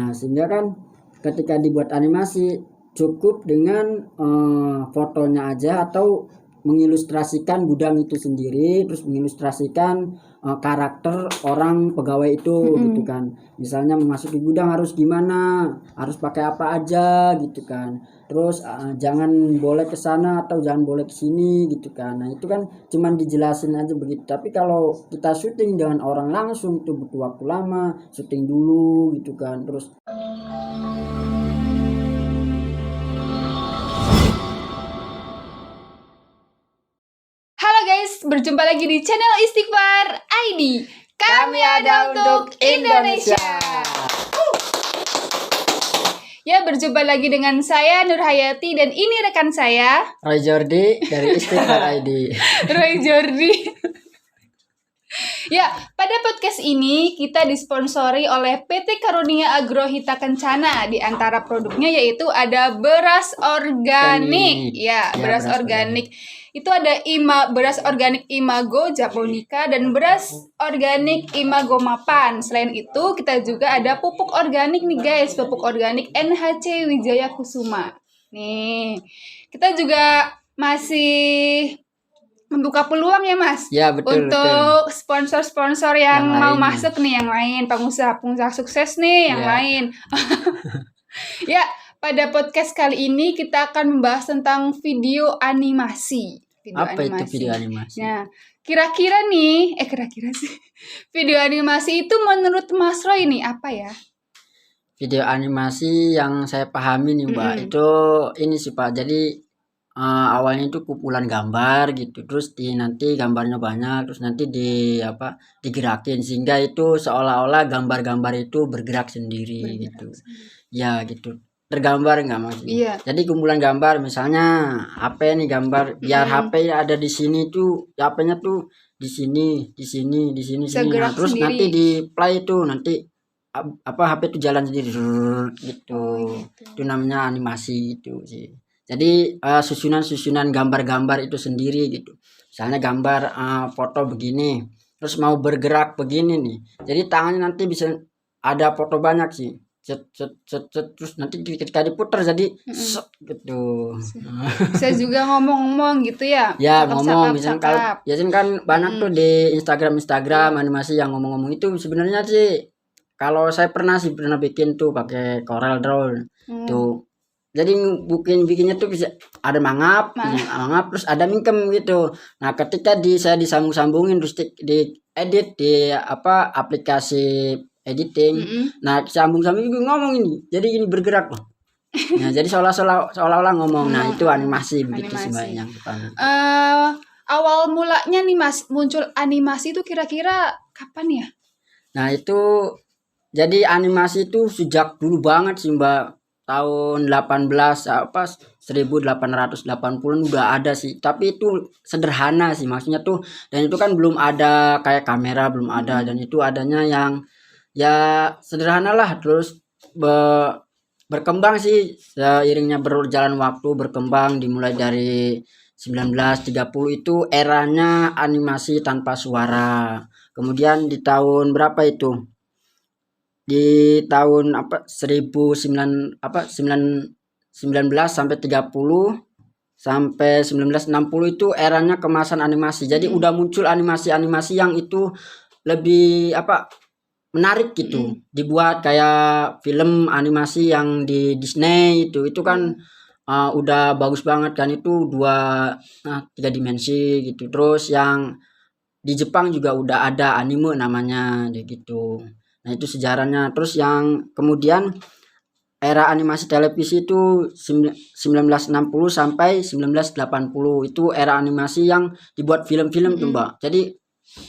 Nah, sehingga kan ketika dibuat animasi cukup dengan fotonya aja atau mengilustrasikan gudang itu sendiri, terus mengilustrasikan karakter orang pegawai itu gitu kan. Misalnya memasuki gudang harus gimana, harus pakai apa aja gitu kan. Terus jangan boleh ke sana atau jangan boleh ke sini gitu kan. Nah, itu kan cuman dijelasin aja begitu. Tapi kalau kita syuting dengan orang langsung itu butuh waktu lama, syuting dulu gitu kan. Terus Halo guys, berjumpa lagi di channel Istighfar ID. Kami ada untuk Indonesia. Ya, berjumpa lagi dengan saya Nur Hayati dan ini rekan saya Roy Jordi dari Istighfar ID. Roy Jordi. Ya, pada podcast ini kita disponsori oleh PT Karunia Agrohita Kencana. Di antara produknya yaitu ada beras organik. Ya, beras organik. Itu ada beras organik Imago Japonica dan beras organik Imago Mapan. Selain itu, kita juga ada pupuk organik nih guys, pupuk organik NHC Wijaya Kusuma. Nih, kita juga masih membuka peluang ya Mas, Ya, betul, untuk sponsor-sponsor yang mau lainnya. masuk nih, yang lain, pengusaha-pengusaha sukses nih, yang lain. Ya, pada podcast kali ini kita akan membahas tentang video animasi. Apa itu video animasi? Nah, kira-kira nih, video animasi itu menurut Mas Roy ini apa ya? Video animasi yang saya pahami nih Mbak, itu ini sih Pak. Jadi awalnya itu kumpulan gambar gitu, terus nanti gambarnya banyak, terus nanti digerakin sehingga itu seolah-olah gambar-gambar itu bergerak sendiri gitu. Ya gitu. Tergambar enggak maksudnya? Iya. Jadi kumpulan gambar, misalnya HP nih gambar, biar HP ada di sini tuh, HP-nya tuh di sini, di sini, di sini, sini. Nah, terus sendiri. nanti di play itu nanti HP itu jalan sendiri gitu. Itu namanya animasi itu sih. Jadi susunan-susunan gambar-gambar itu sendiri gitu. Misalnya gambar foto begini, terus mau bergerak begini nih. Jadi tangannya nanti bisa ada foto banyak sih. Terus nanti ketika diputar jadi gitu. Bisa juga ngomong-ngomong gitu ya? Ya ngomong, misalnya kan banyak tuh di Instagram animasi yang ngomong-ngomong itu sebenarnya sih. Kalau saya pernah bikin tuh pakai Corel Draw tuh. Jadi bikinnya tuh bisa ada mangap terus ada mingkem gitu. Nah, ketika saya disambung-sambungin terus di edit di aplikasi editing. Nah, sambung-sambung juga ngomong ini. Jadi ini bergerak loh. Nah, jadi seolah-olah ngomong. Nah, itu animasi begitu sih Mbak yang awal mulanya nih Mas muncul animasi itu kira-kira kapan ya? Nah, itu jadi animasi itu sejak dulu banget sih Mbak. Tahun 1880 udah ada sih, tapi itu sederhana sih maksudnya tuh, dan itu kan belum ada kayak kamera, belum ada, dan itu adanya yang ya sederhana lah. Terus berkembang sih seiringnya berjalan waktu, berkembang dimulai dari 1930 itu eranya animasi tanpa suara. Kemudian di tahun berapa itu? Di tahun 1900 sampai 30 sampai 1960 itu eranya kemasan animasi. Jadi udah muncul animasi-animasi yang itu lebih menarik gitu. Dibuat kayak film animasi yang di Disney itu kan udah bagus banget kan, itu 3 dimensi gitu. Terus yang di Jepang juga udah ada anime namanya gitu. Nah, itu sejarahnya. Terus yang kemudian era animasi televisi itu 1960 sampai 1980 itu era animasi yang dibuat film-film tuh Mbak. Jadi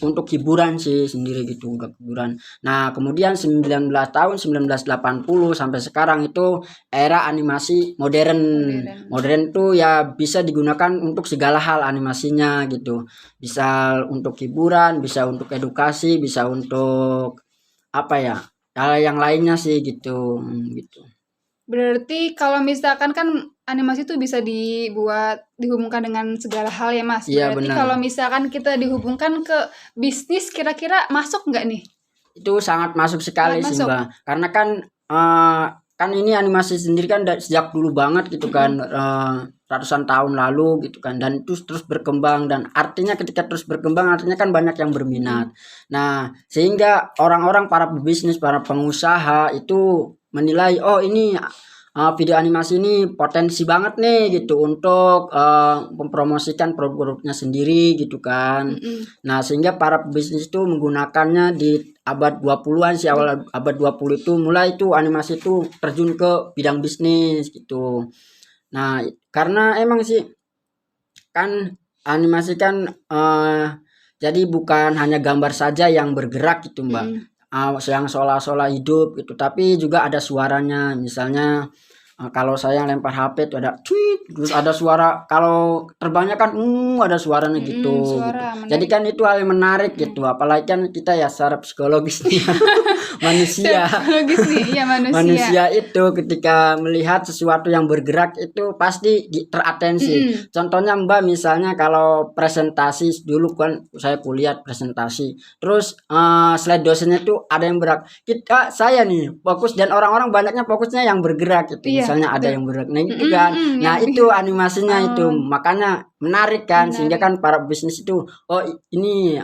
untuk hiburan sih sendiri gitu, udah hiburan. Nah, kemudian 1980 sampai sekarang itu era animasi modern. Modern tuh ya bisa digunakan untuk segala hal animasinya gitu. Bisa untuk hiburan, bisa untuk edukasi, bisa untuk hal yang lainnya sih gitu. Berarti kalau misalkan kan animasi itu bisa dihubungkan dengan segala hal ya Mas. Iya, berarti benar. Kalau misalkan kita dihubungkan ke bisnis kira-kira masuk nggak nih? Itu sangat masuk sekali sih Mbak. Karena kan kan ini animasi sendiri kan sejak dulu banget gitu kan, ratusan tahun lalu gitu kan, dan itu terus berkembang, dan artinya ketika terus berkembang artinya kan banyak yang berminat. Nah, sehingga orang-orang, para pebisnis, para pengusaha itu menilai, oh ini video animasi ini potensi banget nih gitu untuk mempromosikan produk-produknya sendiri gitu kan. Nah, sehingga para pebisnis itu menggunakannya di abad 20-an sih, awal abad 20 itu mulai itu animasi itu terjun ke bidang bisnis gitu. Nah, karena emang sih kan animasi kan jadi bukan hanya gambar saja yang bergerak gitu, Mbak. Yang seolah-olah hidup gitu, tapi juga ada suaranya. Misalnya kalau saya lempar HP itu ada tweet, terus ada suara, kalau terbangnya kan ada suaranya gitu, gitu. Suara Jadi kan itu hal yang menarik gitu, apalagi kan kita ya secara psikologis nih, manusia. Psikologis nih, ya manusia. Manusia itu ketika melihat sesuatu yang bergerak itu pasti teratensi. Contohnya Mbak, misalnya kalau presentasi dulu kan saya kuliah presentasi, terus slide dosennya itu ada yang bergerak, saya nih fokus, dan orang-orang banyaknya fokusnya yang bergerak gitu. Iya, Misalnya ada betul. yang bergerak, nah itu kan, nah itu animasinya itu makanya menarik kan, sehingga kan para bisnis itu, oh ini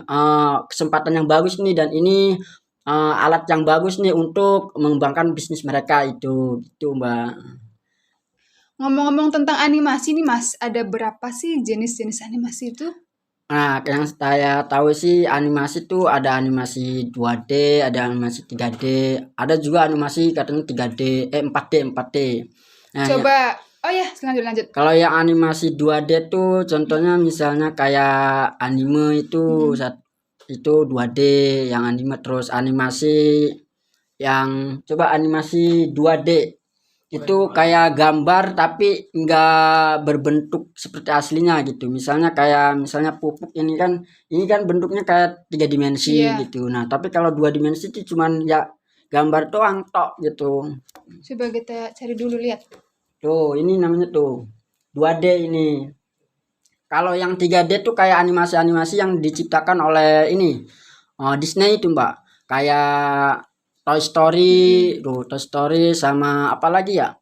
kesempatan yang bagus nih, dan ini alat yang bagus nih untuk mengembangkan bisnis mereka itu gitu, Mbak. Ngomong-ngomong tentang animasi nih Mas, ada berapa sih jenis-jenis animasi itu? Nah, yang saya tahu sih animasi tuh ada animasi 2D, ada animasi 3D, ada juga animasi katanya 3D, 4D. Nah, Coba, oh ya, lanjut. kalau yang animasi 2D tuh contohnya misalnya kayak anime itu itu 2D yang anime, terus animasi yang coba animasi 2D itu kayak gambar tapi enggak berbentuk seperti aslinya gitu. Misalnya pupuk ini kan bentuknya kayak 3 dimensi gitu. Nah, tapi kalau 2 dimensi itu cuman ya gambar doang tok gitu. Coba kita cari dulu, lihat. Tuh, ini namanya tuh 2D ini. Kalau yang 3D tuh kayak animasi-animasi yang diciptakan oleh ini Disney itu, Mbak. Kayak Toy Story sama apa lagi ya?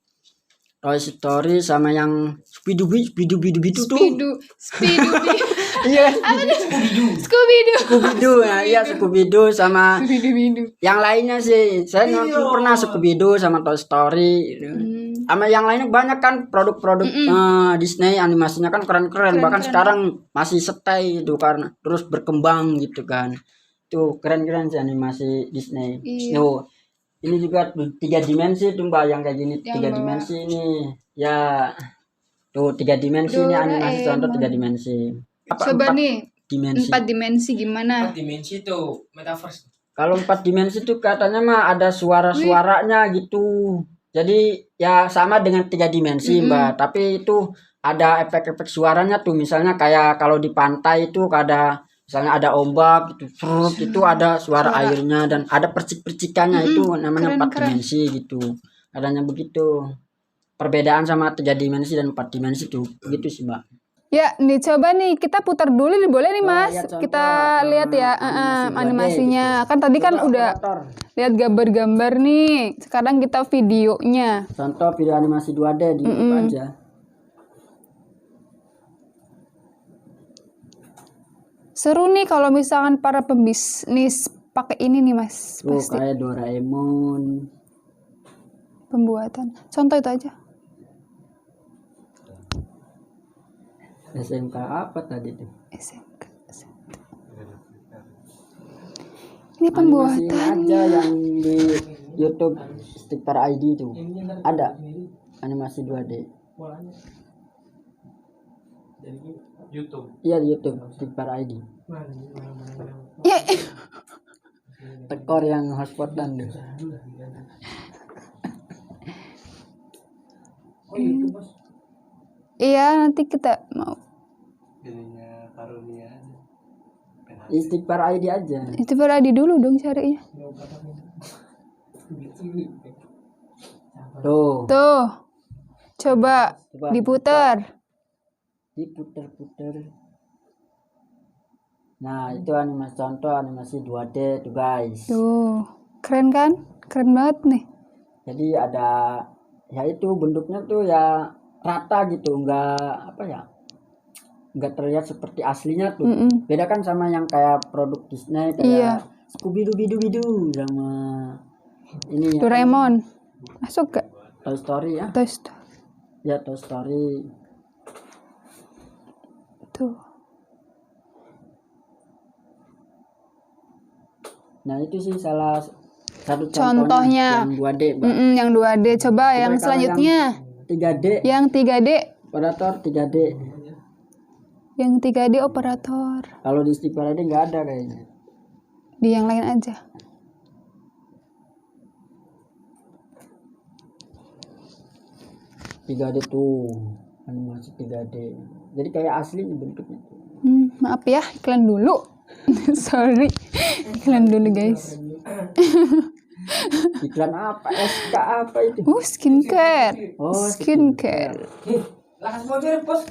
Toy Story sama yang Scooby-Doo tuh. Scooby-Doo. Iya, Scooby-Doo. Nah, iya Scooby-Doo sama Scooby-Doo. yang lainnya sih. Saya nonton pernah Scooby-Doo sama Toy Story. Sama yang lainnya banyak kan produk-produk Disney, animasinya kan keren-keren. Bahkan sekarang masih stay itu karena terus berkembang gitu kan. Tuh keren-keren sih animasi Disney. Tuh, ini juga 3 dimensi tuh, Mbak, yang kayak gini. 3 dimensi ini. Ya. Tuh 3 dimensi ini animasi contoh 3 dimensi. Coba nih dimensi. 4 dimensi gimana? 4 dimensi itu metaverse. Kalau 4 dimensi itu katanya mah ada suara-suaranya gitu. Jadi ya sama dengan 3 dimensi, Mbak. Tapi itu ada efek-efek suaranya tuh. Misalnya kayak kalau di pantai itu misalnya ada ombak gitu, itu ada suara airnya, dan ada percik-percikannya, itu namanya 4 dimensi gitu. Adanya begitu. Perbedaan sama 3 dimensi dan 4 dimensi itu begitu sih, Mbak. Ya, nih coba nih kita putar dulu nih, boleh nih Mas. Ya, contoh, kita lihat ya animasinya. Gitu. Kan tadi kan udah lihat gambar-gambar nih. Sekarang kita videonya. Contoh video animasi 2D di YouTube aja. Seru nih kalau misalkan para pembisnis pakai ini nih Mas. Tuh kayak Doraemon. Pembuatan. Contoh itu aja. SMK apa tadi tuh? SMK. Ini pembuatan aja yang di YouTube Sticker ID itu. Ada animasi 2D. YouTube. Iya, di YouTube Sticker ID. Ya. Tekor yang hotspotan tuh. Iya, nanti kita mau. Jadinya karunia. Istighfar ID aja. Itu berarti dulu dong carinya. Tuh. Coba diputar. Diputar-putar. Nah, itu contoh animasi 2D tuh, guys. Tuh. Keren kan? Keren banget nih. Jadi ada ya itu bentuknya tuh ya rata gitu, enggak apa ya, enggak terlihat seperti aslinya tuh. Beda kan sama yang kayak produk Disney kayak Iya. Scooby Doo sama ini ya, Doraemon. Masuk gak? Toy Story ya. Toy Story. Ya Toy Story. Tuh. Nah itu sih salah satu Contohnya. yang 2D, Mbak. Yang 2D. Coba yang kalau selanjutnya. 3D, Yang 3D. operator 3D. Yang 3D operator. Kalau di Istiqlal ini nggak ada kayaknya. Di yang lain aja. Tiga D tuh animasi 3D. Jadi kayak asli bentuknya. Maaf ya, iklan dulu. Sorry. Iklan dulu guys. Iklan apa? SK apa itu? Skincare. Oh, Skincare. Lah kasih voucher bos.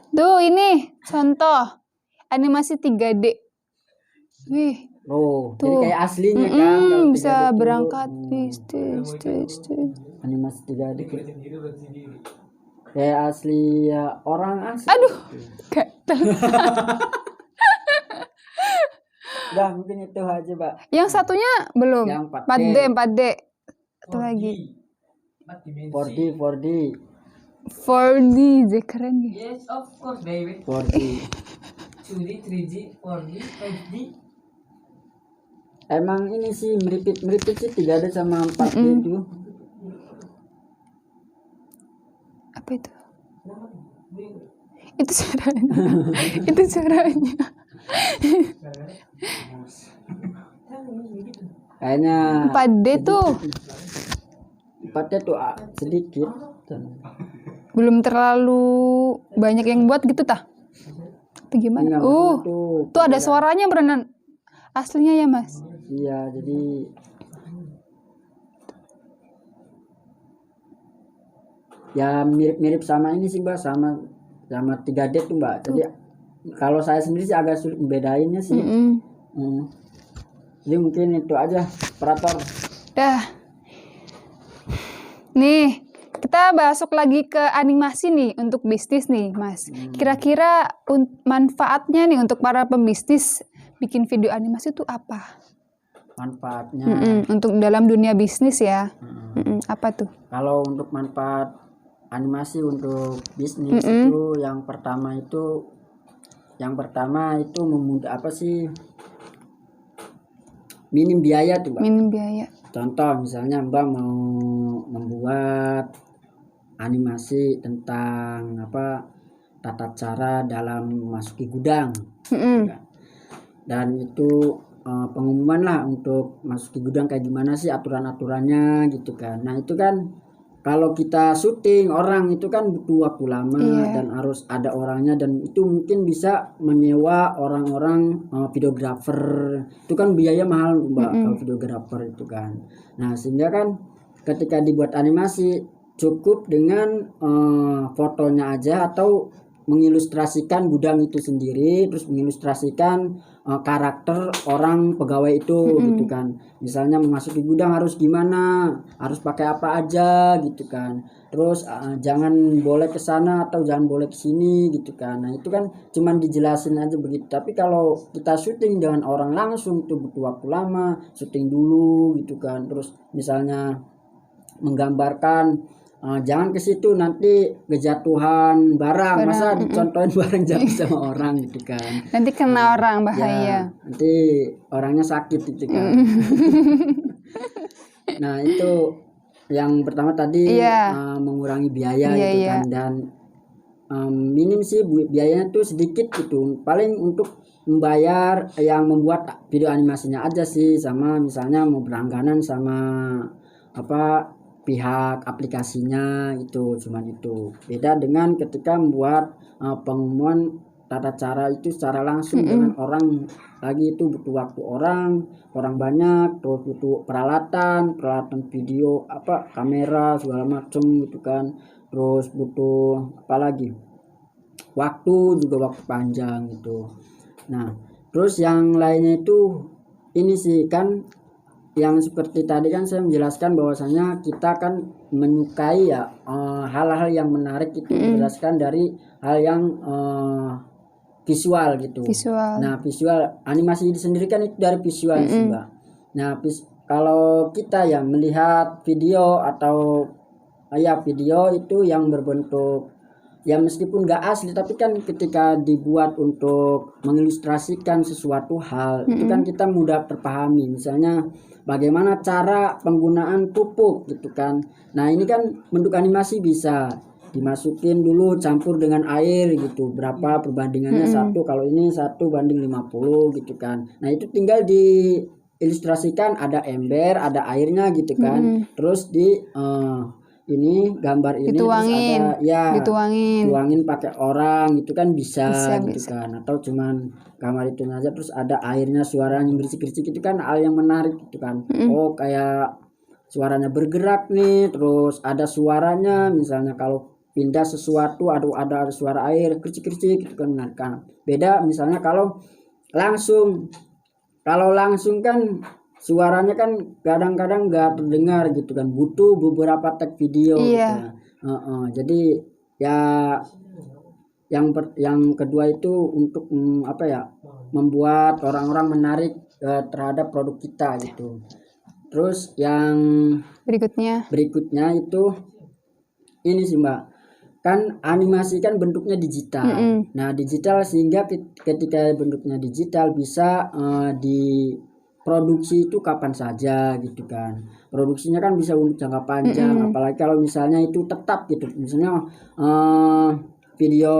Tuh ini contoh animasi 3D. Wih, Oh, jadi tuh. kayak aslinya kan. Kalau 3D Bisa tuh, berangkat. Wih, stage. animasi 3D Sendiri buat sendiri. kayak asli ya, orang asli. Aduh, gatel. Udah mungkin itu aja, Mbak. Yang satunya belum. Yang 4D. 4D. Satu lagi. 4 dimensi. 4D 4D, keren gitu. Yes, of course, baby. 4D. 2D, 3D, 4D, 5D. Emang ini sih meripit sih 3D sama 4D itu. Apa itu? Itu caranya. Itu caranya. Kayaknya 4D tuh 4D tuh sedikit. belum terlalu banyak yang buat gitu tah? Itu gimana? Enggak, maksudnya Tuh ada suaranya berenang aslinya ya mas? Iya, jadi ya mirip-mirip sama ini sih, Mbak, sama 3D tuh, Mbak. Jadi kalau saya sendiri sih agak sulit membedainnya sih. Jadi mungkin itu aja operator. Dah. Nih, kita masuk lagi ke animasi nih untuk bisnis nih, Mas. Kira-kira manfaatnya nih untuk para pembisnis bikin video animasi itu apa? Manfaatnya. Untuk dalam dunia bisnis ya. Apa tuh? Kalau untuk manfaat animasi untuk bisnis itu yang pertama itu memudah apa sih? Minim biaya tuh, Mbak. Minim biaya. Contoh misalnya Mbak mau membuat animasi tentang apa tata cara dalam memasuki gudang. Dan itu pengumuman lah untuk masuki gudang kayak gimana sih aturan-aturannya gitu kan. Nah itu kan kalau kita syuting orang itu kan butuh waktu lama dan harus ada orangnya, dan itu mungkin bisa menyewa orang-orang videografer. Itu kan biaya mahal, Mbak, kalau videografer itu kan. Nah sehingga kan ketika dibuat animasi cukup dengan fotonya aja atau mengilustrasikan gudang itu sendiri, terus mengilustrasikan karakter orang pegawai itu gitu kan. Misalnya memasuki gudang harus gimana, harus pakai apa aja gitu kan. Terus jangan boleh ke sana atau jangan boleh ke sini gitu kan. Nah itu kan cuman dijelasin aja begitu. Tapi kalau kita syuting dengan orang langsung itu butuh waktu lama, syuting dulu gitu kan. Terus misalnya menggambarkan jangan ke situ nanti kejatuhan barang. Masa dicontohin barang jatuh sama orang gitu kan. Nanti kena orang bahaya. Ya, nanti orangnya sakit gitu kan. Nah itu yang pertama tadi mengurangi biaya gitu kan. Dan minim sih biayanya tuh sedikit gitu. Paling untuk membayar yang membuat video animasinya aja sih, sama misalnya mau berlangganan sama apa pihak aplikasinya, itu cuman itu. Beda dengan ketika membuat pengumuman tata cara itu secara langsung dengan orang, lagi itu butuh waktu orang banyak, terus butuh peralatan video apa kamera segala macem gitu kan. Terus butuh apalagi waktu panjang gitu. Nah terus yang lainnya itu ini sih kan yang seperti tadi kan saya menjelaskan bahwasanya kita kan menyukai ya hal-hal yang menarik itu berdasarkan dari hal yang visual gitu. Visual. Nah, visual animasi itu sendiri kan itu dari visual sih, Mbak. Nah, kalau kita ya melihat video atau ya video itu yang berbentuk ya meskipun nggak asli tapi kan ketika dibuat untuk mengilustrasikan sesuatu hal itu kan kita mudah terpahami, misalnya bagaimana cara penggunaan pupuk gitu kan. Nah ini kan bentuk animasi bisa dimasukin dulu campur dengan air gitu, berapa perbandingannya satu, kalau ini 1:50 gitu kan. Nah itu tinggal diilustrasikan, ada ember ada airnya gitu kan, terus ini gambar ini Dituangin, terus ada ya dituangin pakai orang gitu kan bisa gitu bisa. kan, atau cuman gambar itu aja terus ada airnya suaranya berisik-berisik itu kan hal yang menarik gitu kan. Oh kayak suaranya bergerak nih, terus ada suaranya misalnya kalau pindah sesuatu ada suara air kericik-kericik gitu kan. Nah, kan beda misalnya kalau langsung kan suaranya kan kadang-kadang nggak terdengar gitu kan, butuh beberapa tag video gitu ya. Jadi ya yang kedua itu untuk membuat orang-orang menarik terhadap produk kita gitu. Terus yang berikutnya itu ini sih Mbak, kan animasi kan bentuknya digital. Nah digital sehingga ketika bentuknya digital bisa diproduksi itu kapan saja gitu kan. Produksinya kan bisa untuk jangka panjang, apalagi kalau misalnya itu tetap gitu, misalnya video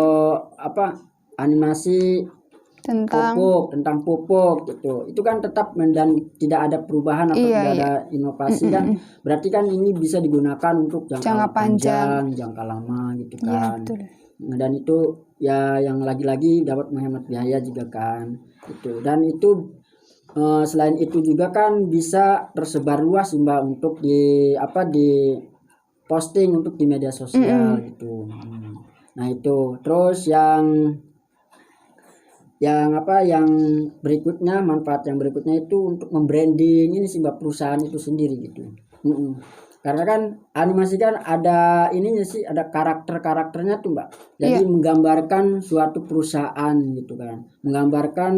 animasi tentang pupuk gitu, itu kan tetap dan tidak ada perubahan atau tidak ada inovasi kan, berarti kan ini bisa digunakan untuk jangka panjang, jangka lama gitu kan. Dan itu ya yang lagi-lagi dapat menghemat biaya juga kan itu. Dan itu selain itu juga kan bisa tersebar luas Mbak untuk di posting untuk di media sosial gitu. Nah itu terus yang berikutnya, manfaat yang berikutnya itu untuk membranding ini sih Mbak, perusahaan itu sendiri gitu. Karena kan animasi kan ada ininya sih, ada karakternya tuh Mbak. Jadi menggambarkan suatu perusahaan gitu kan, menggambarkan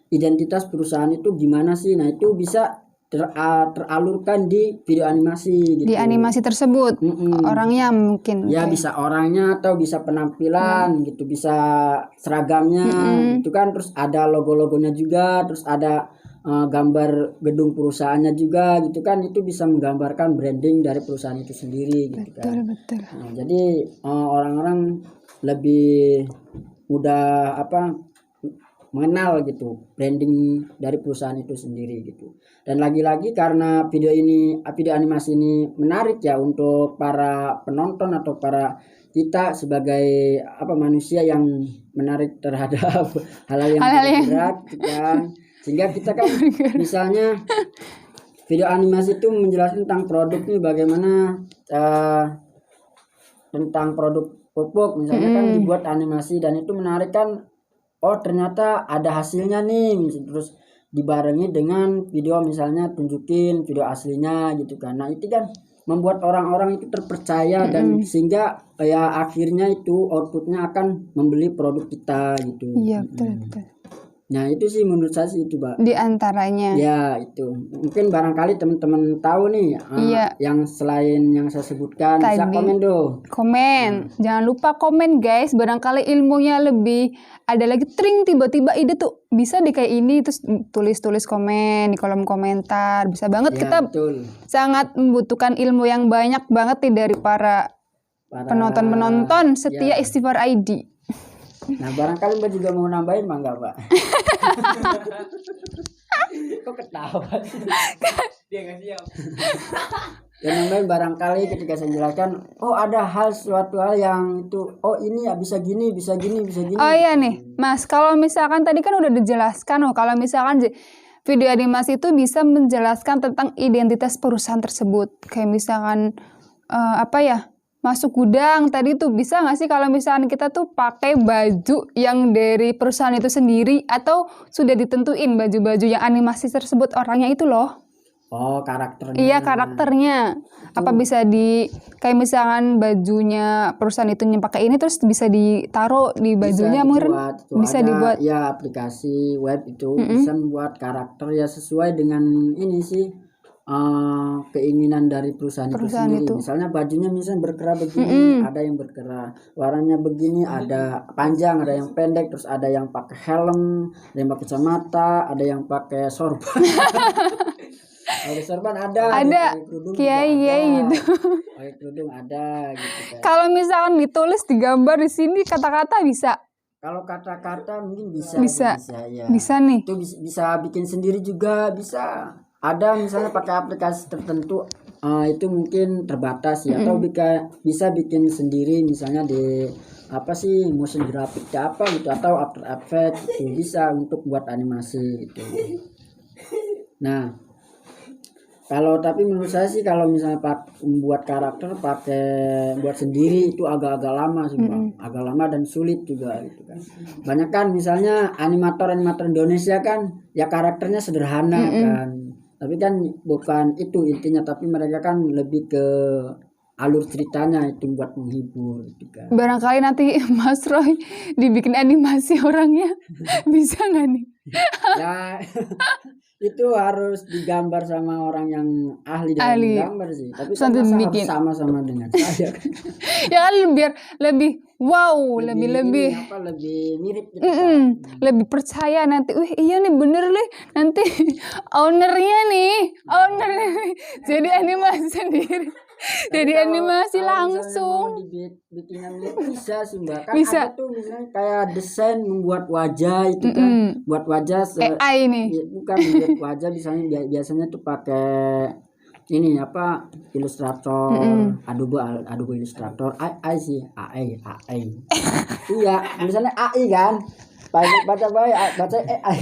identitas perusahaan itu gimana sih. Nah itu bisa teralurkan di video animasi gitu. Di animasi tersebut orangnya mungkin ya bisa orangnya atau bisa penampilan gitu, bisa seragamnya gitu kan, terus ada logo-logonya juga, terus ada gambar gedung perusahaannya juga gitu kan, itu bisa menggambarkan branding dari perusahaan itu sendiri gitu kan. Betul. Nah, jadi orang-orang lebih mudah mengenal gitu branding dari perusahaan itu sendiri gitu. Dan lagi-lagi karena video animasi ini menarik ya untuk para penonton atau para kita sebagai manusia yang menarik terhadap hal-hal yang berat gitu kan. Sehingga kita kan misalnya video animasi itu menjelaskan tentang produk nih, bagaimana tentang produk pupuk misalnya kan dibuat animasi dan itu menarik kan. Oh ternyata ada hasilnya nih, terus dibarengi dengan video misalnya tunjukin video aslinya gitu kan. Nah itu kan membuat orang-orang itu terpercaya dan sehingga ya akhirnya itu outputnya akan membeli produk kita gitu. Iya betul. Nah itu sih menurut saya sih itu Mbak. Di antaranya. Ya itu mungkin barangkali teman-teman tahu nih yang selain yang saya sebutkan tadi, bisa komen dong. Jangan lupa komen guys, barangkali ilmunya lebih ada lagi tiba-tiba ide tuh bisa deh kayak ini, terus tulis komen di kolom komentar, bisa banget ya, kita betul. Sangat membutuhkan ilmu yang banyak banget nih dari para penonton setia Istighfar ID. Nah barangkali Mbak juga mau nambahin Mbak, enggak Mbak? Kok ketawa sih? Dia nggak siap. Ya nambahin barangkali ketika saya jelaskan, oh ada suatu hal yang itu, oh ini ya bisa gini. Oh iya nih Mas, kalau misalkan tadi kan udah dijelaskan, kalau misalkan video animasi itu bisa menjelaskan tentang identitas perusahaan tersebut, kayak misalkan masuk gudang tadi tuh bisa nggak sih kalau misalnya kita tuh pakai baju yang dari perusahaan itu sendiri atau sudah ditentuin baju-baju yang animasi tersebut orangnya itu loh? Oh, karakternya. Iya karakternya. Apa bisa kayak misalkan bajunya perusahaan itu yang pakai ini terus bisa ditaruh di bajunya mungkin bisa ada, dibuat. ya aplikasi web itu bisa membuat karakter ya sesuai dengan ini sih keinginan dari perusahaan itu sendiri. Misalnya bajunya misalnya berkerah begini, ada yang berkerah warnanya begini, ada panjang, ada yang pendek, terus ada yang pakai helm, ada yang pakai kacamata, ada yang pakai sorban. Ada sorban ada kerudung kiai gitu. Pakai kerudung ada gitu kan. Kalau misalkan ditulis digambar di sini kata-kata bisa. Kalau kata-kata mungkin bisa ya. Bisa nih. Itu bisa bikin sendiri juga bisa. Ada misalnya pakai aplikasi tertentu itu mungkin terbatas ya atau bisa bikin sendiri misalnya di apa sih motion graphic apa gitu atau After Effects itu bisa untuk buat animasi gitu. Nah, tapi menurut saya sih kalau misalnya membuat karakter buat sendiri itu agak-agak lama sih Bang. Agak lama dan sulit juga gitu kan. Banyak kan misalnya animator Indonesia kan ya karakternya sederhana kan. Tapi kan bukan itu intinya, tapi mereka kan lebih ke alur ceritanya itu buat menghibur gitu kan. Barangkali nanti Mas Roy dibikin animasi orangnya bisa nggak nih? Ya itu harus digambar sama orang yang ahli dalam gambar sih. Tapi kan harus sama-sama dengan saya kan. Ya kan biar lebih wow, lebih lebih mirip gitu lebih percaya nanti. Iya nih bener nih nanti ownernya jadi animasi sendiri. Jadi animasi langsung. Bikinan bisa sih Mbak. Kan ada tuh misalnya kayak desain membuat wajah itu kan. Buat wajah AI ini. Bukan membuat wajah biasanya tuh pakai ini apa Illustrator, Adobe Illustrator, AI sih, AI. Iya, misalnya AI kan. Baca AI.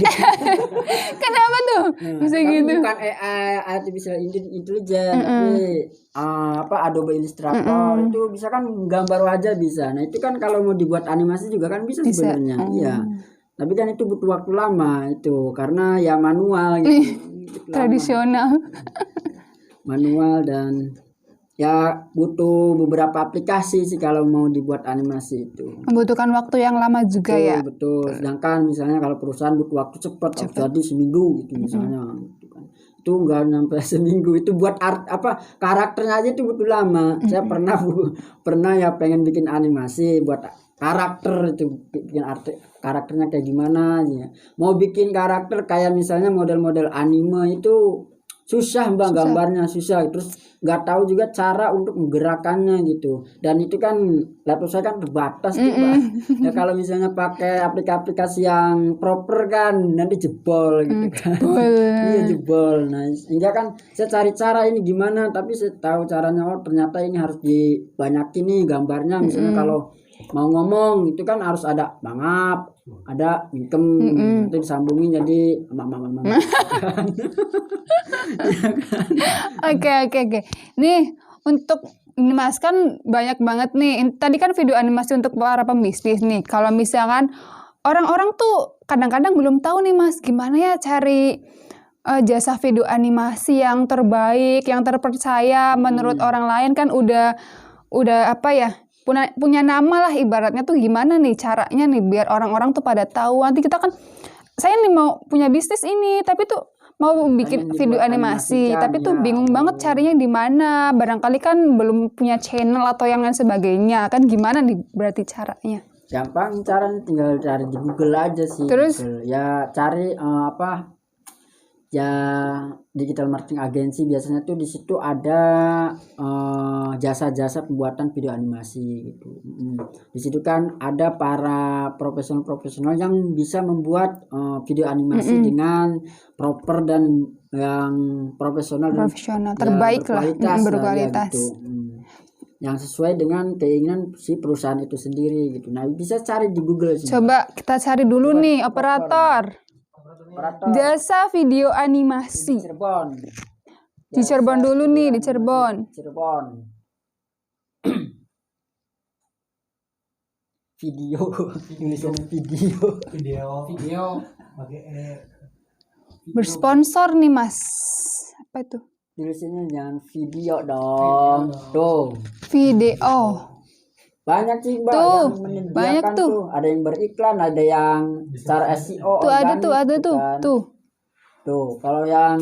Kenapa tuh? Bisa gitu. Bukan AI artificial intelligence, tapi Adobe Illustrator itu bisa kan gambar wajah bisa. Nah, itu kan kalau mau dibuat animasi juga kan bisa sebenarnya. Iya. Tapi kan itu butuh waktu lama itu karena ya manual gitu. Tradisional. Manual dan ya butuh beberapa aplikasi sih kalau mau dibuat animasi itu. Membutuhkan waktu yang lama juga ya. Betul. Sedangkan misalnya kalau perusahaan butuh waktu cepat. Jadi seminggu gitu misalnya. Itu enggak sampai seminggu, itu buat karakternya aja itu butuh lama. Saya pernah ya pengen bikin animasi buat karakter itu, bikin karakternya kayak gimana ya. Mau bikin karakter kayak misalnya model-model anime itu susah Bang, gambarnya susah, terus nggak tahu juga cara untuk menggerakkannya gitu, dan itu kan laptop saya kan terbatas tuh Bang. Ya kalau misalnya pakai aplikasi yang proper kan nanti jebol gitu kan. Iya jebol. Nah sehingga kan saya cari cara ini gimana, tapi saya tahu caranya, oh ternyata ini harus dibanyakin nih gambarnya. Misalnya kalau mau ngomong itu kan harus ada mangap, ada mingkem, nanti disambungin jadi mama. Oke. Nih untuk ini Mas kan banyak banget nih. Tadi kan video animasi untuk para pembisnis nih. Kalau misalkan orang-orang tuh kadang-kadang belum tahu nih Mas, gimana ya cari jasa video animasi yang terbaik, yang terpercaya menurut orang lain kan udah apa ya? Punya nama lah ibaratnya tuh, gimana nih caranya nih biar orang-orang tuh pada tahu. Nanti kita kan saya nih mau punya bisnis ini tapi tuh mau bikin video animasi tapi tuh bingung banget carinya di mana, barangkali kan belum punya channel atau yang lain sebagainya kan, gimana nih berarti caranya? Gampang caranya, tinggal cari di Google aja sih. Terus ya cari ya digital marketing agency, biasanya tuh di situ ada jasa-jasa pembuatan video animasi gitu. Di situ kan ada para profesional yang bisa membuat video animasi dengan proper dan yang profesional terbaik lah, berkualitas. Gitu. Yang sesuai dengan keinginan si perusahaan itu sendiri gitu. Nah bisa cari di Google sih. Coba kita cari dulu nih operator. Jasa video animasi. Di Cirebon dulu nih, di Cirebon. video tulisannya video. Video. Pakai Bersponsor nih Mas. Apa itu? Tulisannya jangan video dong. Tuh. Video. Banyak sih Mbak Tuh, yang menyediakan banyak tuh. Ada yang beriklan, ada yang secara SEO Tuh ada organik tuh, ada tuh. kan. Tuh. Tuh, kalau yang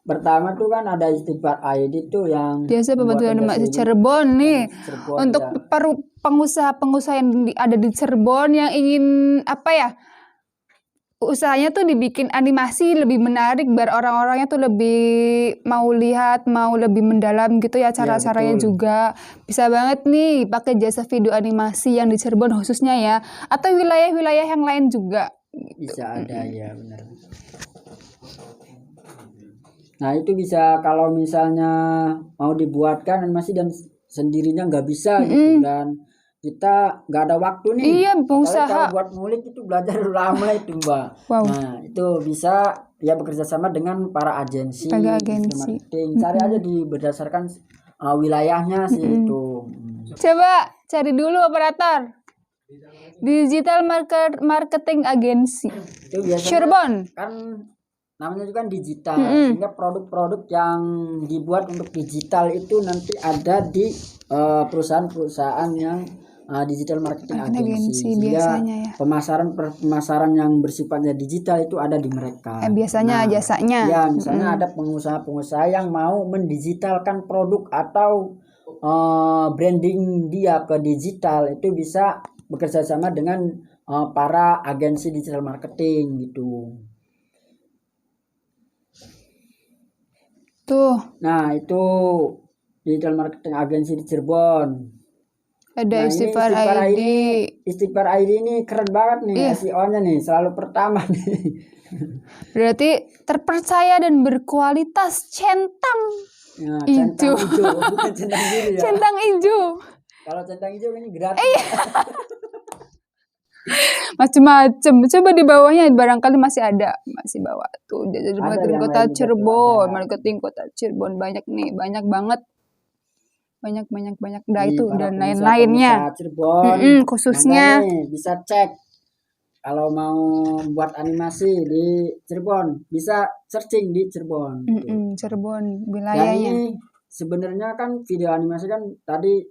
pertama tuh kan ada Istighfar ID tuh yang Biasa pembantu membuat animasi aplikasi Cirebon nih. Cirebon, Untuk ya. pengusaha-pengusaha yang ada di Cirebon yang ingin apa ya? Usahanya tuh dibikin animasi lebih menarik biar orang-orangnya tuh lebih mau lihat, mau lebih mendalam gitu ya cara-caranya betul. juga. Bisa banget nih pakai jasa video animasi yang di Cirebon khususnya ya, atau wilayah-wilayah yang lain juga. Bisa ada ya, benar. Nah itu bisa kalau misalnya mau dibuatkan animasi dan sendirinya nggak bisa gitu, dan kita nggak ada waktu nih. Iya, Apalagi pengusaha. kalau buat ngulik itu belajar lama itu Mbak. Wow. Nah itu bisa ya bekerja sama dengan para agensi, Para digital agensi. marketing. Cari aja berdasarkan wilayahnya sih itu. Coba cari dulu operator. Digital marketing agency. Itu biasanya Cirebon. kan namanya juga kan digital, sehingga produk-produk yang dibuat untuk digital itu nanti ada di perusahaan-perusahaan yang digital marketing agency, sehingga biasanya ya. pemasaran yang bersifatnya digital itu ada di mereka. Biasanya jasanya. Ya misalnya ada pengusaha-pengusaha yang mau mendigitalkan produk atau branding dia ke digital, itu bisa bekerja sama dengan para agensi digital marketing gitu. Tuh, Nah itu digital marketing agensi di Cirebon. ada Nah, ini Istighfar ID. Istighfar ID ini keren banget nih, Iya. SEO-nya nih selalu pertama nih. Berarti terpercaya dan berkualitas centang. Nah, Hijau. centang hijau, bukan centang biru ya. Centang hijau. Kalau centang hijau ini gratis. Macem-macem. Coba di bawahnya barangkali masih ada. Masih bawah tuh. Jadi Ada marketing yang kota lain juga tuh, Cirebon. ada. Marketing kota Cirebon. Banyak nih. Banyak banget. Banyak. Nah Nih, itu para dan pengusaha-pengusaha lain-lainnya. Cirebon. Khususnya. Makanya bisa cek kalau mau buat animasi di Cirebon, bisa searching di Cirebon. Cirebon Dan wilayahnya. ini sebenarnya kan video animasi kan tadi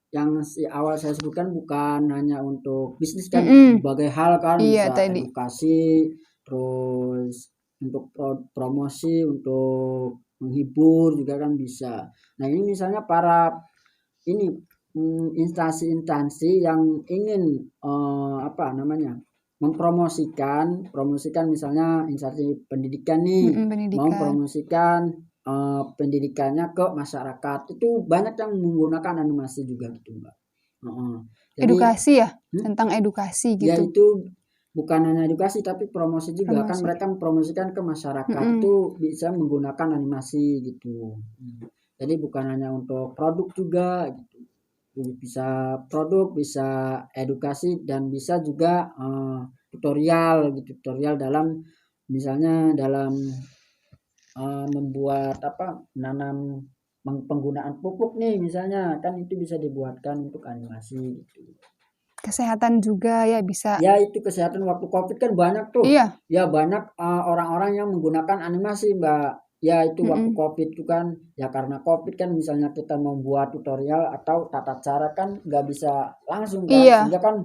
yang awal saya sebutkan bukan hanya untuk bisnis kan, berbagai hal kan, Iya, bisa tadi. edukasi, terus untuk promosi, untuk menghibur juga kan bisa. Nah ini misalnya para ini instansi-instansi yang ingin promosikan misalnya instansi pendidikan nih, mau Pendidikan. promosikan pendidikannya ke masyarakat, itu banyak yang menggunakan animasi juga gitu Mbak. Jadi, Edukasi ya, tentang edukasi gitu. ya itu bukan hanya edukasi tapi promosi juga. Kan Promosi. mereka mempromosikan ke masyarakat itu bisa menggunakan animasi gitu. Jadi bukan hanya untuk produk juga gitu. Bisa produk, bisa edukasi, dan bisa juga tutorial gitu. Tutorial dalam misalnya dalam membuat menanam penggunaan pupuk nih misalnya, kan itu bisa dibuatkan untuk animasi gitu. Kesehatan juga ya bisa. Ya itu kesehatan waktu COVID kan banyak tuh. Iya. Ya banyak orang-orang yang menggunakan animasi Mbak. Ya itu waktu COVID itu kan ya karena COVID kan misalnya kita membuat tutorial atau tata cara kan nggak bisa langsung kan. Iya. Sehingga kan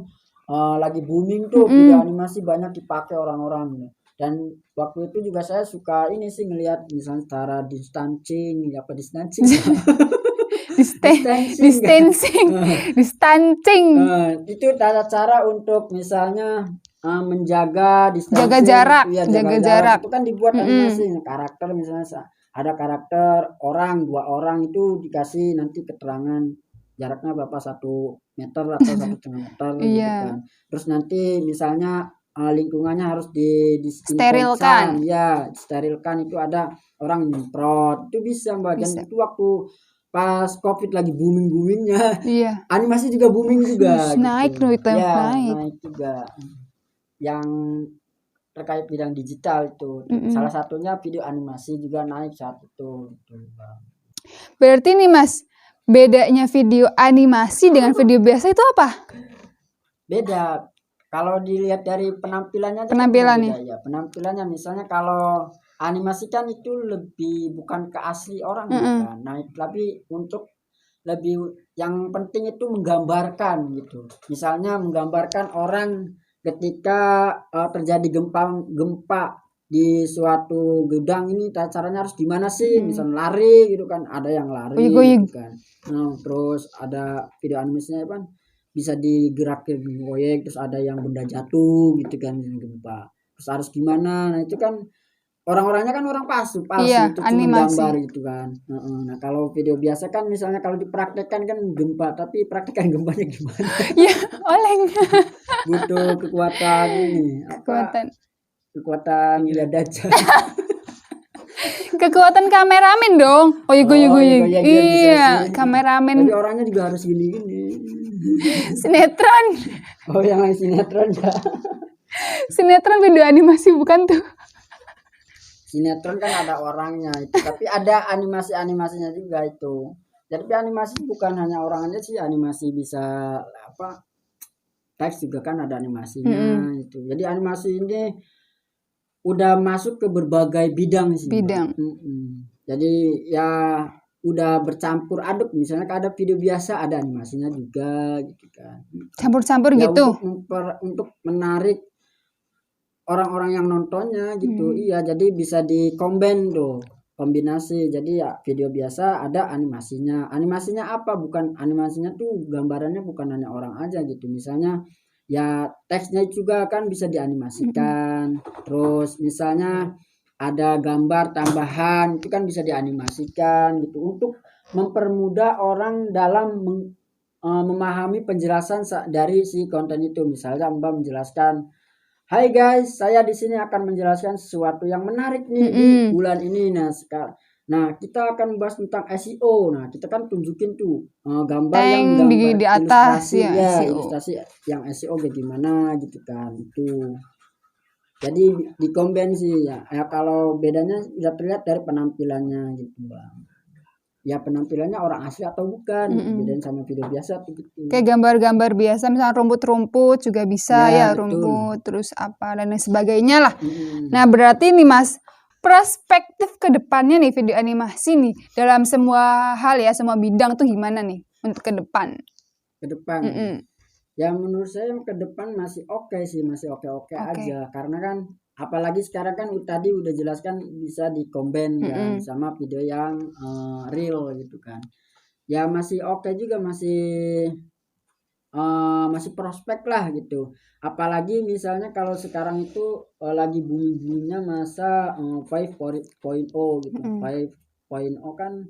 lagi booming tuh video animasi banyak dipakai orang-orang. Dan waktu itu juga saya suka ini sih ngelihat misalnya cara distancing. Distancing. Itu tata cara untuk misalnya menjaga Jaga jarak. jaga jarak. Itu kan dibuat animasi. Karakter misalnya ada karakter orang, 2 orang itu dikasih nanti keterangan jaraknya berapa, 1 meter atau 1,5 meter gitu kan. Terus nanti misalnya lingkungannya harus disterilkan. Ya, disterilkan, itu ada orang nyemprot. Itu bisa Mbak. Dan itu waktu pas COVID lagi booming-boomingnya. Iya. Animasi juga booming juga. Naik gitu. naik. Naik juga. Yang terkait bidang digital itu. Salah satunya video animasi juga naik saat itu. Berarti nih Mas, bedanya video animasi dengan video biasa itu apa? beda. Kalau dilihat dari penampilannya aja kan Penampilannya. beda, ya penampilannya misalnya kalau animasi kan itu lebih bukan ke asli orang ya kan. Nah tapi untuk lebih yang penting itu menggambarkan gitu, misalnya menggambarkan orang ketika terjadi gempa di suatu gudang ini caranya harus gimana sih, misalnya lari gitu kan, ada yang lari Goyang-goyang. gitu kan. Nah terus ada video animasinya kan bisa digerakin goyang, terus ada yang benda jatuh gitu kan yang gempa, terus harus gimana. Nah itu kan orang-orangnya kan orang palsu Iya, itu cuma animasi. gambar gitu kan. Nah kalau video biasa kan misalnya kalau dipraktekkan kan gempa, tapi praktekkan gempanya gimana? Ya, oleng. Butuh kekuatan ini kekuatan lihat aja. Kekuatan kameramen dong. Oh iya, goyang-goyang. Iya, bisa Iya, sih. kameramen Tapi orangnya juga harus gini-gini. sinetron. Oh yang lain sinetron ya. Sinetron video animasi bukan tuh. Sinetron kan ada orangnya itu, tapi ada animasinya juga itu. Jadi animasi bukan hanya orangnya sih, animasi bisa apa, teks juga kan ada animasinya itu. Jadi animasi ini udah masuk ke berbagai bidang sih. Bidang. Jadi ya udah bercampur aduk, misalnya kalau ada video biasa ada animasinya juga gitu kan. Campur-campur Ya, gitu. untuk menarik orang-orang yang nontonnya gitu. Iya, jadi bisa dikomben tuh, kombinasi. Jadi ya video biasa ada animasinya. Animasinya apa? Bukan animasinya tuh gambarannya bukan hanya orang aja gitu. Misalnya ya teksnya juga kan bisa dianimasikan. Terus misalnya ada gambar tambahan itu kan bisa dianimasikan gitu untuk mempermudah orang dalam memahami penjelasan dari si konten itu. Misalnya Mbak menjelaskan, "Hai guys, saya di sini akan menjelaskan sesuatu yang menarik nih di bulan ini." Nah, kita akan membahas tentang SEO. Nah, kita kan tunjukin tuh gambar yang gambar di atas ilustrasi ya, SEO. ilustrasi yang SEO bagaimana gitu kan. Itu. Jadi dikomben sih ya. Kalau bedanya udah terlihat dari penampilannya gitu, Bang. Ya penampilannya orang asli atau bukan, bedain sama video biasa tuh gitu. Kayak gambar-gambar biasa, misalnya rumput-rumput juga bisa ya, betul. rumput, terus apa dan lain sebagainya lah. Nah berarti nih Mas, perspektif ke depannya nih video animasi nih dalam semua hal ya, semua bidang tuh gimana nih untuk ke depan? Ke depan. Ya menurut saya ke depan masih oke sih, masih oke aja, karena kan apalagi sekarang kan tadi udah jelaskan bisa dikomben kan sama video yang real gitu kan. Ya masih oke juga, masih prospek lah gitu. Apalagi misalnya kalau sekarang itu lagi booming-boomingnya masa 5.0 gitu. 5.0 kan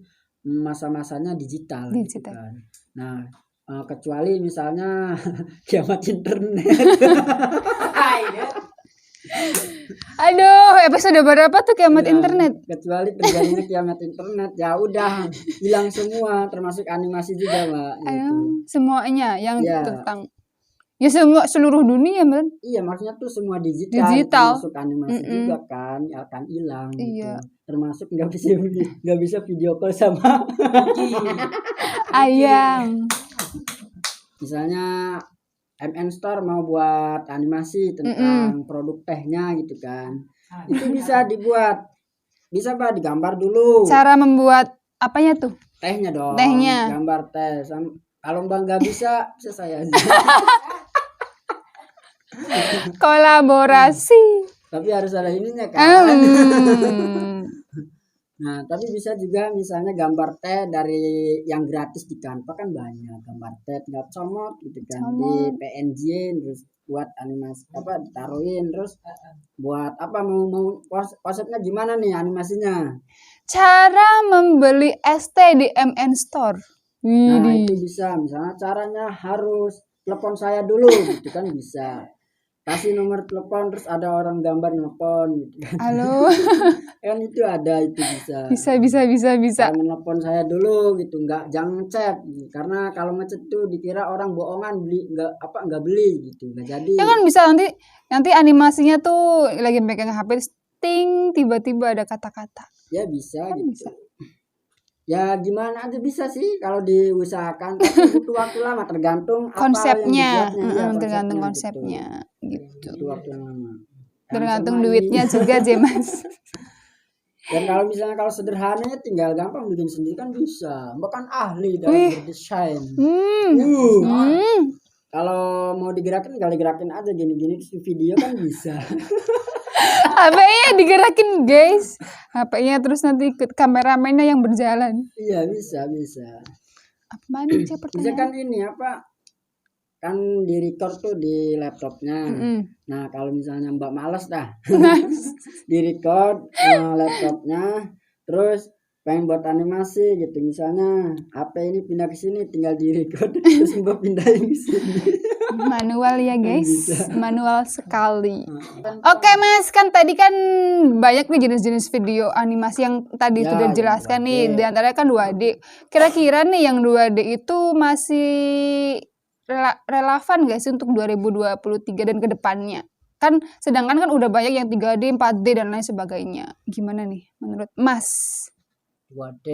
masa-masanya digital gitu kan. Nah kecuali misalnya kiamat internet. Aduh, episode berapa tuh kiamat internet? Kecuali terjadinya kiamat internet, ya udah hilang semua, termasuk animasi juga, Mbak. Gitu. Semuanya yang tentang ya seluruh dunia, Mbak. Iya, maksudnya tuh semua digital. Termasuk animasi juga kan akan hilang gitu. Termasuk nggak bisa video call sama ayam. Misalnya MN Store mau buat animasi tentang produk tehnya gitu kan. Itu bisa dibuat. Bisa Pak digambar dulu. Cara membuat apanya tuh? Tehnya dong. Tehnya. Gambar teh. Kalau Mbak nggak bisa saya aja. Kolaborasi. Tapi harus ada ininya kan. Nah, tapi bisa juga misalnya gambar teh dari yang gratis di Canva kan banyak, gambar teh tinggal comot gitu kan di PNG, terus buat animasi apa ditaruhin, terus buat apa mau konsepnya gimana nih animasinya. Cara membeli ST di MN Store. Nah, itu bisa, misalnya caranya harus telepon saya dulu gitu kan bisa. Kasih nomor telepon terus ada orang gambar nelpon gitu kan. Halo. Kan itu ada, itu bisa. Bisa. Telepon saya dulu gitu, jangan ngechat karena kalau ngechat tuh dikira orang bohongan beli nggak beli gitu, nggak jadi. Ya kan bisa nanti animasinya tuh lagi pegang HP ting tiba-tiba ada kata-kata. Ya bisa kan gitu. Bisa. Ya gimana aja bisa sih kalau diusahakan, tapi butuh waktu lama tergantung apa Konsepnya, yang dibuatnya, ya tergantung konsepnya konsepnya gitu. butuh waktu yang lama. Tergantung Sama duitnya ininya. juga sih Mas. Dan kalau misalnya kalau sederhananya tinggal gampang bikin sendiri kan bisa. Mbak kan ahli dalam Wih. berdesain. Hmm. Kalau mau digerakin tinggal digerakin aja gini-gini terus video kan bisa. HP-nya digerakin guys. HP-nya terus nanti ikut kameramennya yang berjalan. Iya bisa. Apa nih siapa Misalkan pertanyaan? ini apa? Kan di record tuh di laptopnya. Nah kalau misalnya Mbak males dah di record laptopnya, terus pengen buat animasi gitu, misalnya HP ini pindah ke sini tinggal di record terus Mbak pindahin ke sini. Manual ya guys, Bisa. manual sekali. Oke Mas, kan tadi kan banyak nih jenis-jenis video animasi yang tadi Ya, sudah yang jelaskan 2D. nih, diantaranya kan 2D. Kira-kira nih yang 2D itu masih relevan gak sih untuk 2023 dan kedepannya? Kan sedangkan kan udah banyak yang 3D, 4D dan lain sebagainya. Gimana nih menurut Mas? 2D,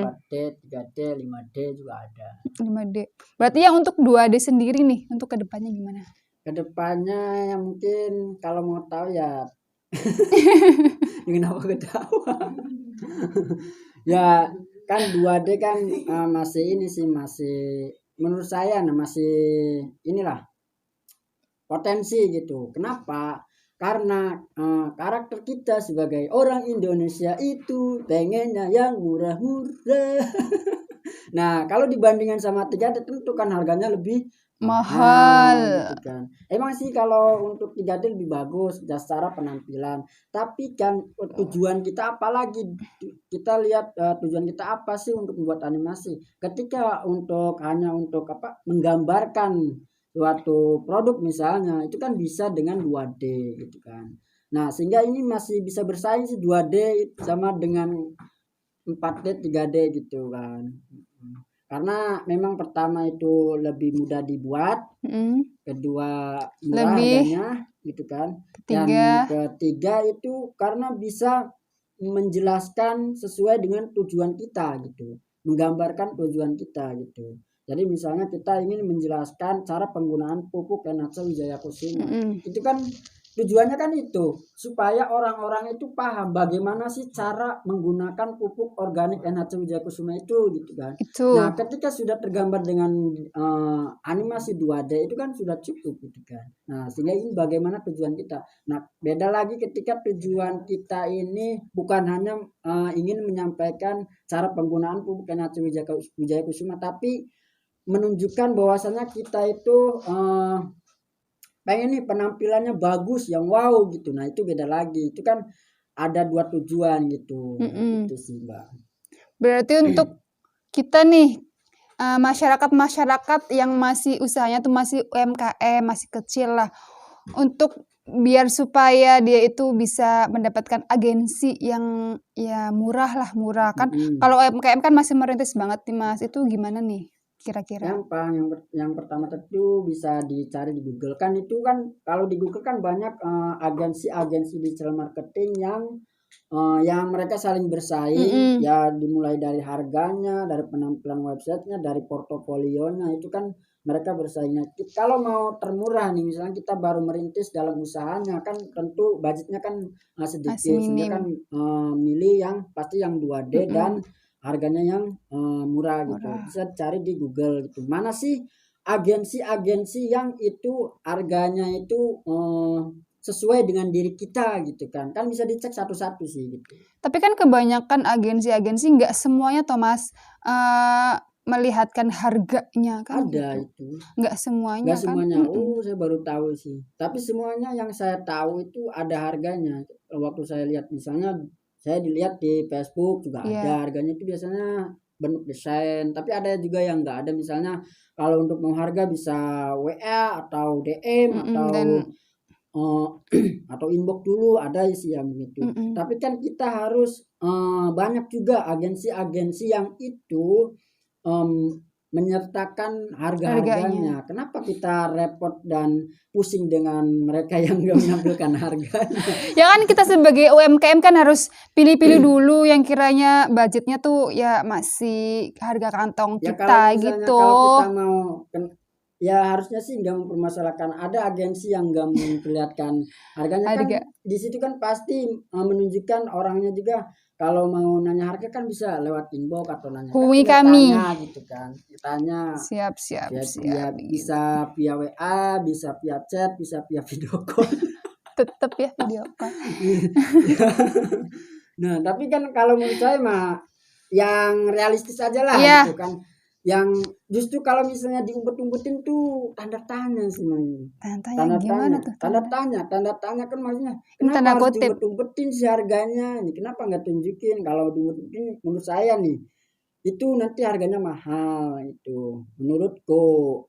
4D, 3D, 5D juga ada. 5D. Berarti yang untuk 2D sendiri nih, untuk kedepannya gimana? Kedepannya yang mungkin kalau mau tahu ya kenapa ketawa? Ya kan 2D kan masih ini sih, masih menurut saya masih inilah potensi gitu. Kenapa? Karena karakter kita sebagai orang Indonesia itu pengennya yang murah-murah. Nah kalau dibandingkan sama 3D tentu kan harganya lebih Mahal. gitu kan. Emang sih kalau untuk 3D lebih bagus secara penampilan, tapi kan tujuan kita apa lagi, kita lihat tujuan kita apa sih untuk membuat animasi. Ketika hanya untuk menggambarkan suatu produk misalnya, itu kan bisa dengan 2D gitu kan. Nah sehingga ini masih bisa bersaing sih 2D sama dengan 4D 3D gitu kan. Karena memang pertama itu lebih mudah dibuat, kedua murah harganya gitu kan, dan ketiga itu karena bisa menjelaskan sesuai dengan tujuan kita gitu, menggambarkan tujuan kita gitu. Jadi misalnya kita ingin menjelaskan cara penggunaan pupuk NHC Wijaya Kusuma, itu kan tujuannya kan itu supaya orang-orang itu paham bagaimana sih cara menggunakan pupuk organik NHC Wijaya Kusuma itu gitu kan. Nah ketika sudah tergambar dengan animasi 2D itu kan sudah cukup gitu kan. Nah sehingga ini bagaimana tujuan kita. Nah beda lagi ketika tujuan kita ini bukan hanya ingin menyampaikan cara penggunaan pupuk NHC Wijaya Kusuma, tapi menunjukkan bahwasannya kita itu pengen nih penampilannya bagus yang wow gitu. Nah itu beda lagi, itu kan ada dua tujuan gitu. Itu sih Mbak. Berarti untuk kita nih masyarakat yang masih usahanya tuh masih UMKM, masih kecil lah, untuk biar supaya dia itu bisa mendapatkan agensi yang ya murah kan. Kalau UMKM kan masih merintis banget nih Mas, itu gimana nih kira-kira? Gampang, yang pertama tentu bisa dicari di Google. Kan itu kan kalau di Google kan banyak agensi-agensi digital marketing yang mereka saling bersaing, ya dimulai dari harganya, dari penampilan websitenya, dari portofolionya, itu kan mereka bersaingnya. Kalau mau termurah nih, misalnya kita baru merintis dalam usahanya, kan tentu budgetnya kan sedikit, sehingga kan milih yang pasti yang 2D dan harganya yang murah gitu. Bisa cari di Google gitu. Mana sih agensi-agensi yang itu harganya itu sesuai dengan diri kita gitu kan. Kan bisa dicek satu-satu sih gitu. Tapi kan kebanyakan agensi-agensi nggak semuanya Thomas melihatkan harganya kan. Ada gitu. itu. Nggak semuanya Nggak kan. semuanya. Saya baru tahu sih. Tapi semuanya yang saya tahu itu ada harganya. Waktu saya lihat misalnya saya dilihat di Facebook juga ada harganya, itu biasanya bentuk desain, tapi ada juga yang nggak ada. Misalnya kalau untuk mau harga bisa WA atau DM atau inbox dulu, ada sih yang begitu. Tapi kan kita harus banyak juga agensi-agensi yang itu menyertakan Harganya. harga-harganya. Kenapa kita repot dan pusing dengan mereka yang nggak menampilkan harganya? Ya kan kita sebagai UMKM kan harus pilih-pilih dulu yang kiranya budgetnya tuh ya masih harga kantong Ya kita kalau misalnya gitu. kalau kita mau ya harusnya sih nggak mempermasalahkan. Ada agensi yang nggak memperlihatkan harganya kan Harga. di situ kan pasti menunjukkan orangnya juga. Kalau mau nanya harga kan bisa lewat inbox atau nanya kan Hubungi tinggal kami. tanya gitu kan. Tanya Siap. via bisa via WA, bisa via chat, bisa via video call. Tetep ya video call. Nah, tapi kan kalau menurut saya mah yang realistis aja lah Iya. gitu kan. Yang justru kalau misalnya diumpet-umpetin tuh tanda tanya sih Mang. Tanya gimana tuh? Tanda tanya kan maksudnya Ini kenapa tanda harus kutip. diumpet-umpetin sih harganya? Ini kenapa nggak tunjukin? Kalau diumpetin menurut saya nih itu nanti harganya mahal itu menurutku.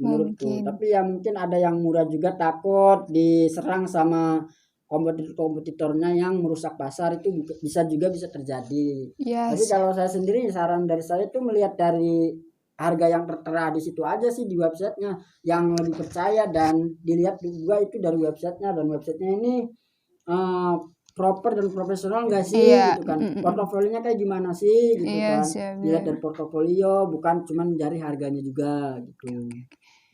Mungkin. Tapi ya mungkin ada yang murah juga takut diserang sama kompetitornya yang merusak pasar itu bisa terjadi. Tapi Yes. kalau saya sendiri saran dari saya itu melihat dari harga yang tertera di situ aja sih di websitenya yang lebih percaya dan dilihat juga itu dari websitenya dan websitenya ini proper dan profesional nggak sih Iya. gitu kan. Portofolionya kayak gimana sih gitu Iya, kan. siap, Dilihat ya. dari portofolio bukan cuma dari harganya juga gitu.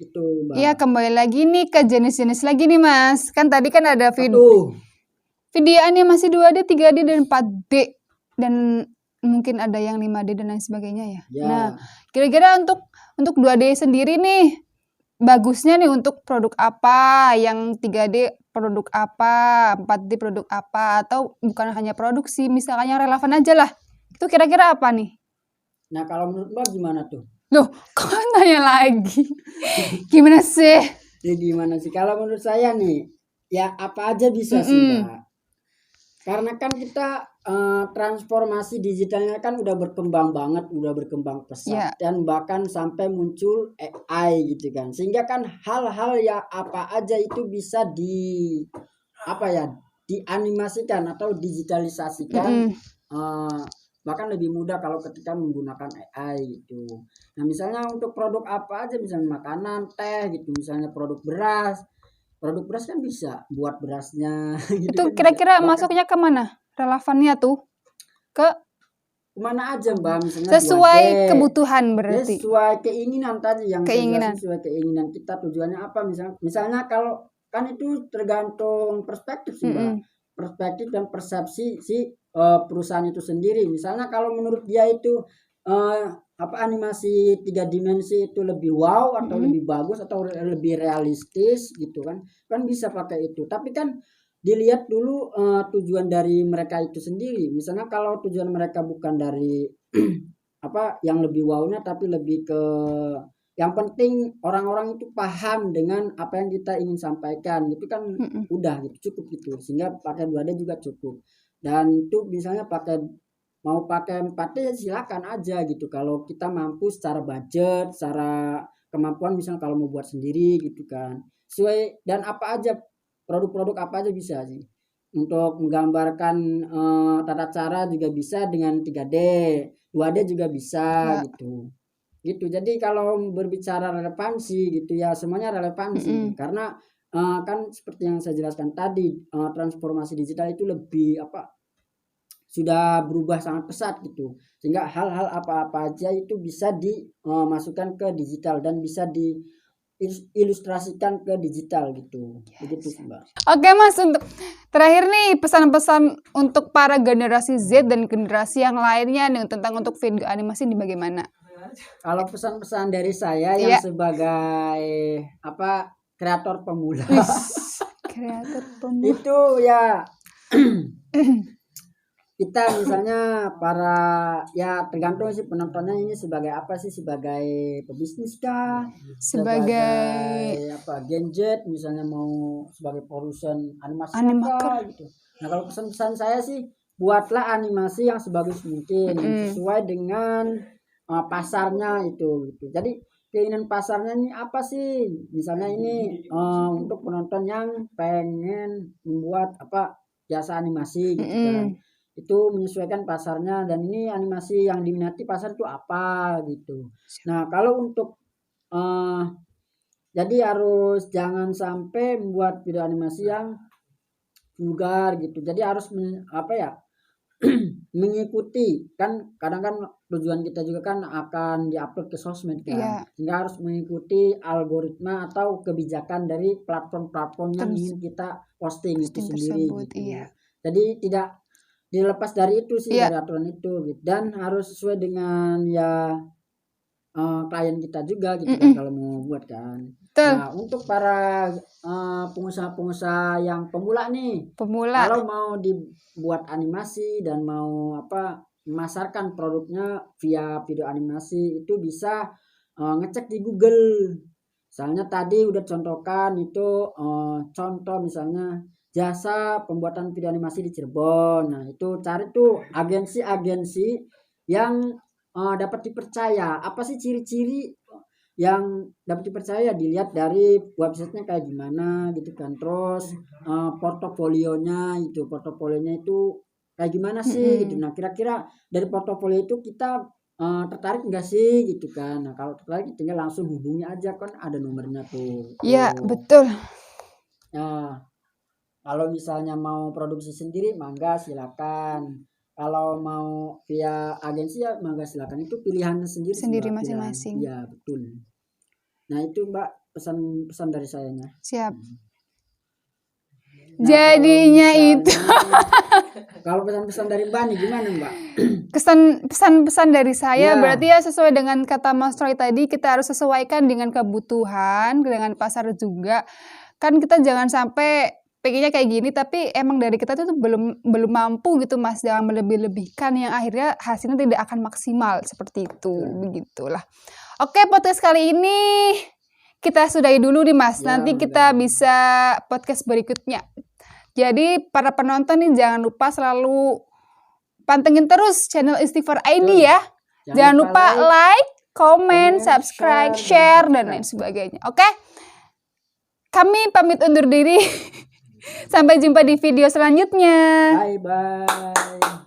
Itu Mbak. Iya, kembali lagi nih ke jenis-jenis lagi nih Mas. Kan tadi kan ada Satu. video animasi 2D, 3D dan 4D dan mungkin ada yang 5D dan lain sebagainya ya. Ya. Nah, kira-kira untuk 2D sendiri nih bagusnya nih untuk produk apa, yang 3D produk apa, 4D produk apa, atau bukan hanya produksi, misalkan yang relevan aja lah. Itu kira-kira apa nih? Nah, kalau menurut Mbak gimana tuh? Loh, kok nanya lagi? Gimana sih? Ya gimana sih? Kalau menurut saya nih, ya apa aja bisa sih Mbak. Karena kan kita transformasi digitalnya kan udah berkembang banget, udah berkembang pesat. Ya. Dan bahkan sampai muncul AI gitu kan. Sehingga kan hal-hal ya apa aja itu bisa dianimasikan atau digitalisasikan. Bahkan lebih mudah kalau ketika menggunakan AI gitu. Nah misalnya untuk produk apa aja, misalnya makanan, teh gitu, misalnya produk beras kan bisa buat berasnya gitu. Itu kan kira-kira bisa. masuknya kemana? Relevannya tuh ke Kemana aja Mbak, misalnya sesuai 2D. kebutuhan Ya, berarti. sesuai keinginan tadi yang Keinginan. saya jelasin, sesuai keinginan kita tujuannya apa, misalnya kalau kan itu tergantung perspektif sih Mbak. Perspektif dan persepsi si perusahaan itu sendiri. Misalnya kalau menurut dia itu animasi 3 dimensi itu lebih wow atau lebih bagus atau lebih realistis gitu kan bisa pakai itu. Tapi kan dilihat dulu tujuan dari mereka itu sendiri. Misalnya kalau tujuan mereka bukan dari yang lebih wow-nya, tapi lebih ke yang penting orang-orang itu paham dengan apa yang kita ingin sampaikan gitu kan, udah gitu cukup gitu, sehingga pakai 2D juga cukup. Dan itu misalnya mau pakai 4D silakan aja gitu kalau kita mampu secara budget, secara kemampuan, misalnya kalau mau buat sendiri gitu kan sesuai. Dan apa aja produk-produk apa aja bisa sih untuk menggambarkan tata cara juga bisa dengan 3D, 2D juga bisa gitu. Jadi kalau berbicara relevansi gitu ya semuanya relevansi karena kan seperti yang saya jelaskan tadi, transformasi digital itu lebih sudah berubah sangat pesat gitu, sehingga hal-hal apa-apa aja itu bisa dimasukkan ke digital dan bisa diilustrasikan ke digital gitu. Begitu sih Mbak. Oke Mas, untuk terakhir nih pesan-pesan untuk para generasi Z dan generasi yang lainnya nih tentang untuk video animasi ini bagaimana? Kalau pesan-pesan dari saya yang sebagai kreator pemula kreator pemula itu ya kita misalnya tergantung sih penontonnya ini sebagai apa sih, sebagai pebisnis kah, sebagai gadget, misalnya mau sebagai produsen animasi kah gitu. Nah kalau pesan-pesan saya sih buatlah animasi yang sebagus mungkin sesuai dengan pasarnya itu gitu. Jadi keinginan pasarnya ini apa sih, misalnya ini untuk penonton yang pengen membuat jasa animasi gitu kan. itu menyesuaikan pasarnya, dan ini animasi yang diminati pasar itu apa gitu. Nah kalau untuk jadi harus jangan sampai membuat video animasi yang vulgar gitu. Jadi harus mengikuti, kan kadang kan tujuan kita juga kan akan diupload ke sosmed kan. Iya. Sehingga harus mengikuti algoritma atau kebijakan dari platform-platform yang ingin kita posting itu sendiri tersebut, gitu. iya. Jadi tidak dilepas dari itu sih, Iya. dari aturan itu gitu. Dan harus sesuai dengan ya klien kita juga gitu kan kalau mau buat kan. Betul. Nah untuk para pengusaha-pengusaha yang pemula nih, Pemula. kalau mau dibuat animasi dan mau memasarkan produknya via video animasi, itu bisa ngecek di Google. Misalnya tadi udah contohkan itu contoh misalnya jasa pembuatan video animasi di Cirebon. Nah itu cari tuh agensi-agensi yang dapat dipercaya. Apa sih ciri-ciri yang dapat dipercaya? Dilihat dari websitenya kayak gimana gitu kan. Terus portofolionya itu kayak gimana sih gitu. Nah kira-kira dari portofolio itu kita tertarik enggak sih gitu kan. Nah kalau tertarik tinggal langsung hubungi aja, kan ada nomornya tuh. Iya, betul. Nah kalau misalnya mau produksi sendiri mangga silakan. Kalau mau via agensi ya mangga silakan, itu pilihan sendiri Mbak, masing-masing. Iya betul. Nah itu Mbak pesan dari sayanya. Siap. Nah, Jadinya itu kalau pesan-pesan dari Mbak nih gimana Mbak? pesan-pesan dari saya Ya. berarti ya sesuai dengan kata Mas Roy tadi, kita harus sesuaikan dengan kebutuhan, dengan pasar juga. Kan kita jangan sampai pengennya kayak gini tapi emang dari kita tuh belum mampu gitu Mas, jangan melebih-lebihkan yang akhirnya hasilnya tidak akan maksimal seperti itu. Begitulah. Oke, podcast kali ini kita sudahi dulu nih Mas. Ya, Nanti kita bisa podcast berikutnya. Jadi para penonton nih jangan lupa selalu pantengin terus channel Istighfar ID ya. Jangan lupa like, comment, subscribe, share, dan lain sebagainya. Oke? Kami pamit undur diri. Sampai jumpa di video selanjutnya. Bye-bye.